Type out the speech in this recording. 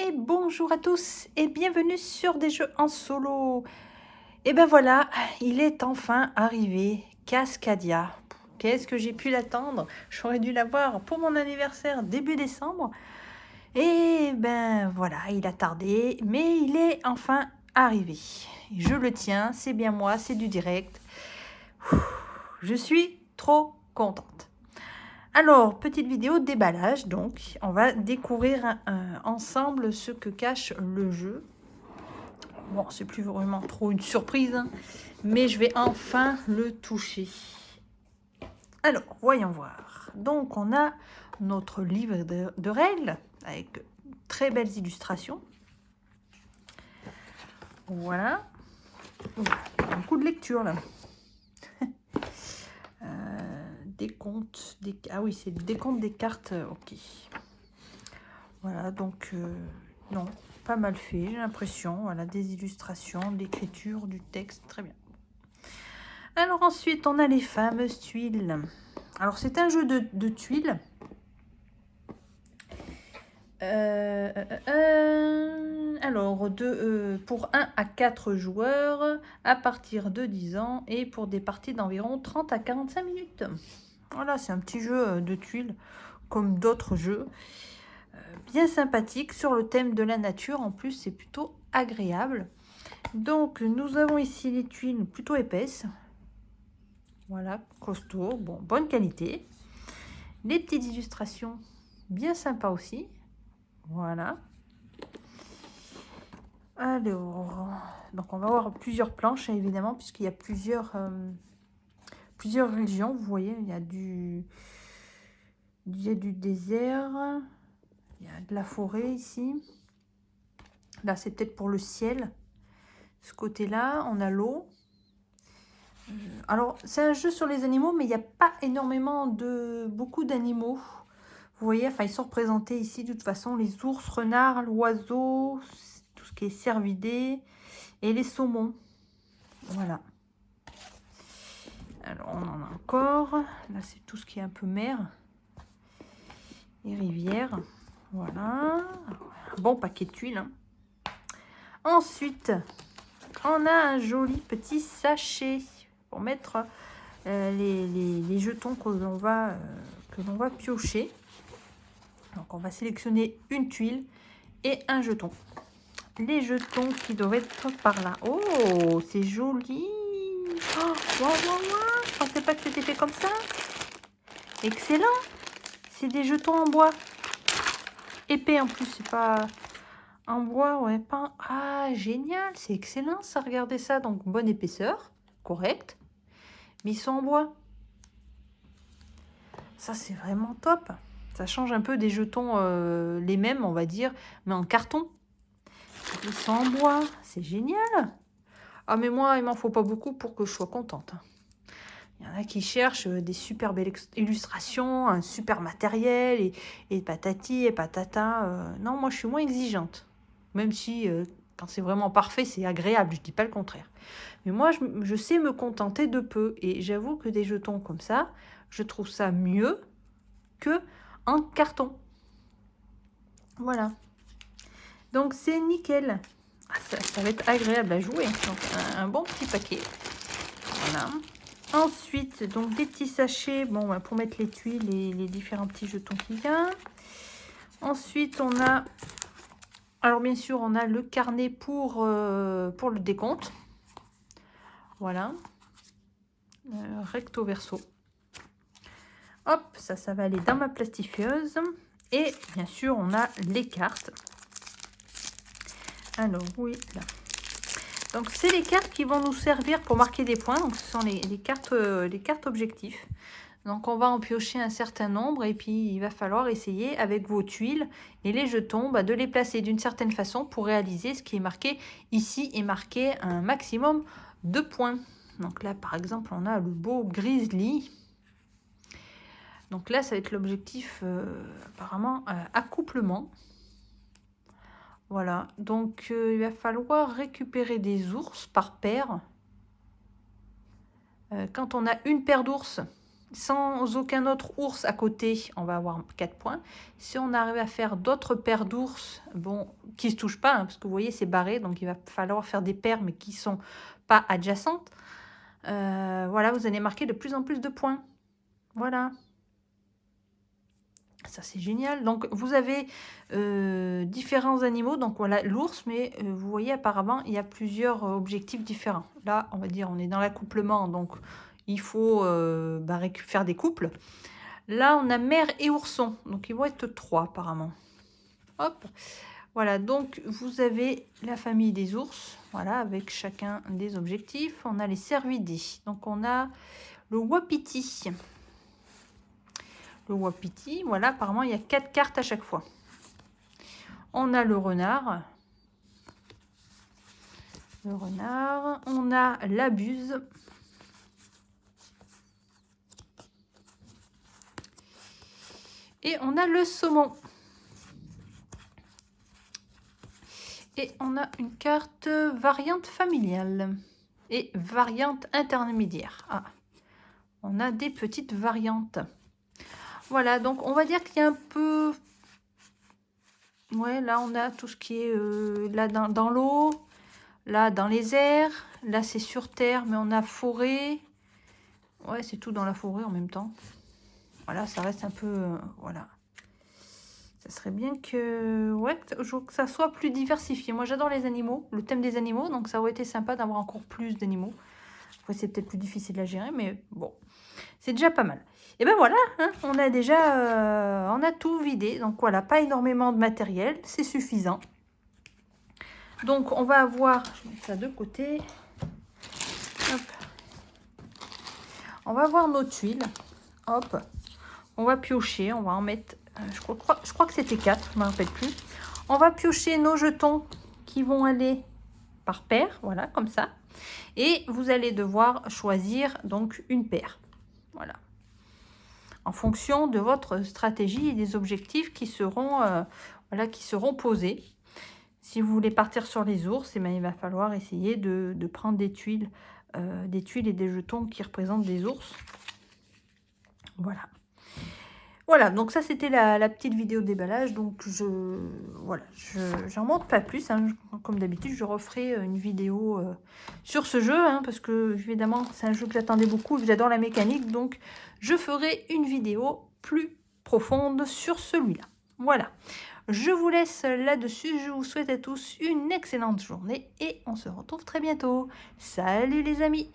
Et bonjour à tous et bienvenue sur des jeux en solo. Et ben voilà, il est enfin arrivé, Cascadia. Qu'est-ce que j'ai pu l'attendre? J'aurais dû l'avoir pour mon anniversaire début décembre. Et ben voilà, il a tardé, mais il est enfin arrivé. Je le tiens, c'est bien moi, c'est du direct. Je suis trop contente. Alors, petite vidéo déballage, donc on va découvrir ensemble ce que cache le jeu. Bon, c'est plus vraiment trop une surprise, hein, mais je vais enfin le toucher. Alors, voyons voir. Donc, on a notre livre de règles avec très belles illustrations. Voilà. Un coup de lecture là. Décompte des... Ah oui, c'est le décompte des cartes. Ok. Voilà, donc non, pas mal fait, j'ai l'impression. Voilà, des illustrations, de l'écriture, du texte, très bien. Alors ensuite, on a les fameuses tuiles. Alors c'est un jeu de tuiles. Alors, pour 1 à 4 joueurs à partir de 10 ans et pour des parties d'environ 30 à 45 minutes. Voilà, c'est un petit jeu de tuiles comme d'autres jeux. Bien sympathique sur le thème de la nature. En plus, c'est plutôt agréable. Donc, nous avons ici les tuiles plutôt épaisses. Voilà, costaud, bon, bonne qualité. Les petites illustrations bien sympas aussi. Voilà. Alors, donc on va avoir plusieurs planches, évidemment, puisqu'il y a plusieurs régions. Vous voyez, il y a du désert, il y a de la forêt ici. Là, c'est peut-être pour le ciel. Ce côté-là, on a l'eau. Alors, c'est un jeu sur les animaux, mais il n'y a pas énormément beaucoup d'animaux. Vous voyez, enfin, ils sont représentés ici, de toute façon, les ours, renards, l'oiseau, tout ce qui est cervidés, et les saumons. Voilà. Alors, on en a encore. Là, c'est tout ce qui est un peu mer. Et rivières. Voilà. Un bon paquet de tuiles. Hein. Ensuite, on a un joli petit sachet pour mettre les jetons que l'on va piocher. Donc, on va sélectionner une tuile et un jeton. Les jetons qui doivent être par là. Oh, c'est joli. Oh, wow, wow, wow. Je pensais pas que c'était fait comme ça. Excellent. C'est des jetons en bois. Épais en plus, c'est pas en bois, ouais, pas... Ah, génial, c'est excellent ça, regardez ça. Donc, bonne épaisseur, correct. Mais ils sont en bois. Ça, c'est vraiment top. Ça change un peu des jetons, les mêmes, on va dire, mais en carton. Ils sont en bois, c'est génial. Ah, mais moi, il m'en faut pas beaucoup pour que je sois contente. Il y en a qui cherchent des super belles illustrations, un super matériel, et patati et patata. Non, moi, je suis moins exigeante. Même si, quand c'est vraiment parfait, c'est agréable, je dis pas le contraire. Mais moi, je sais me contenter de peu. Et j'avoue que des jetons comme ça, je trouve ça mieux que en carton. Voilà. Donc, c'est nickel. Ah, ça va être agréable à jouer. Donc, un bon petit paquet. Voilà. Ensuite, donc des petits sachets, bon, pour mettre les tuiles et les différents petits jetons qu'il y a. Ensuite, on a, alors bien sûr, on a le carnet pour le décompte. Voilà. Recto verso. Hop, ça va aller dans ma plastifieuse. Et bien sûr, on a les cartes. Alors, oui, là. Donc, c'est les cartes qui vont nous servir pour marquer des points. Donc, ce sont les cartes objectifs. Donc, on va en piocher un certain nombre et puis il va falloir essayer avec vos tuiles et les jetons de les placer d'une certaine façon pour réaliser ce qui est marqué ici et marquer un maximum de points. Donc là, par exemple, on a le beau grizzly. Donc là, ça va être l'objectif apparemment accouplement. Voilà, donc il va falloir récupérer des ours par paire. Quand on a une paire d'ours, sans aucun autre ours à côté, on va avoir 4 points. Si on arrive à faire d'autres paires d'ours, bon, qui ne se touchent pas, hein, parce que vous voyez, c'est barré, donc il va falloir faire des paires, mais qui ne sont pas adjacentes. Voilà, vous allez marquer de plus en plus de points. Voilà. Ça, c'est génial. Donc, vous avez différents animaux. Donc, voilà, l'ours, mais vous voyez, apparemment, il y a plusieurs objectifs différents. Là, on va dire, on est dans l'accouplement, donc il faut faire des couples. Là, on a mère et ourson, donc ils vont être 3, apparemment. Hop, voilà, donc vous avez la famille des ours, voilà, avec chacun des objectifs. On a les cervidés, donc on a le wapiti. Le wapiti, voilà, apparemment, il y a 4 cartes à chaque fois. On a le renard. Le renard. On a la buse. Et on a le saumon. Et on a une carte variante familiale. Et variante intermédiaire. Ah, on a des petites variantes. Voilà, donc on va dire qu'il y a un peu... Ouais, là on a tout ce qui est là dans l'eau, là dans les airs, là c'est sur terre, mais on a forêt. Ouais, c'est tout dans la forêt en même temps. Voilà, ça reste un peu... voilà. Ça serait bien que, ouais, que ça soit plus diversifié. Moi j'adore les animaux, le thème des animaux, donc ça aurait été sympa d'avoir encore plus d'animaux. Après c'est peut-être plus difficile à gérer, mais bon, c'est déjà pas mal. Et ben voilà, hein, on a déjà on a tout vidé. Donc voilà, pas énormément de matériel, c'est suffisant. Donc on va avoir, je mets ça de côté. Hop. On va avoir nos tuiles. Hop. On va piocher, on va en mettre, je crois que c'était 4, je ne me rappelle plus. On va piocher nos jetons qui vont aller par paire, voilà, comme ça. Et vous allez devoir choisir donc une paire. Voilà. En fonction de votre stratégie et des objectifs qui seront, voilà, qui seront posés. Si vous voulez partir sur les ours, eh bien, il va falloir essayer de prendre des tuiles et des jetons qui représentent des ours. Voilà. Voilà, donc ça c'était la petite vidéo de déballage. Donc voilà, j'en montre pas plus. Hein. Comme d'habitude, je referai une vidéo sur ce jeu, hein, parce que évidemment c'est un jeu que j'attendais beaucoup, que j'adore la mécanique. Donc je ferai une vidéo plus profonde sur celui-là. Voilà, je vous laisse là-dessus. Je vous souhaite à tous une excellente journée et on se retrouve très bientôt. Salut les amis!